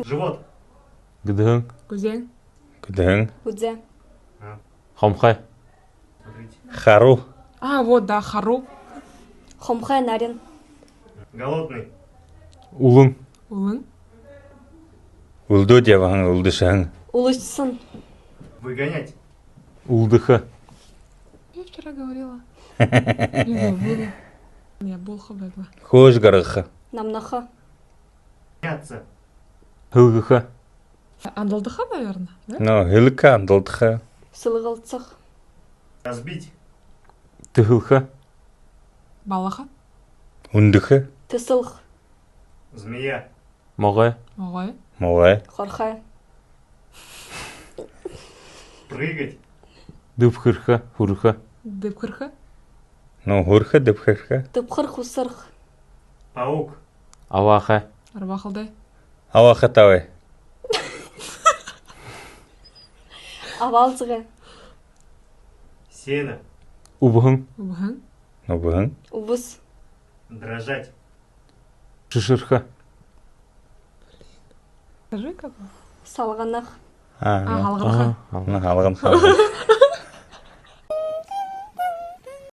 Живот. Гдэн. Гүзэн. Гдэн. Гүзэн. Хомхай. Смотрите. Хару. Вот, да, хару. Хомхай нарин. Голодный. Улын. Улын. Улдуд явахан улдышан. Улучшсан. Выгонять. Улдыха. Я вчера говорила. Не забыла. Я булха бегла. Хөөж гаргаха. Намнаха. Няться. Хылгыха. Андалдыха, наверное, да? Но хилка андалдха. Сылғылцах. Разбить. Тыхылха. Балаха. Ундыха. Тысылх. Змея. Могай. Могой. Могай. Хорхай. Прыгать. Дыпхырха. Хурха. Дыпхырха. Но хурха дэпхэрха. Тыпхыр хусырх. Паук. Аваха. Арбахалдай. Аваха тавай. Авалзығы. Сено. Убхын. Убхан. Убхан. Убыс. Дрожать. Шишырха. Скажи как? Салғанақ. А, Халғынха. халган.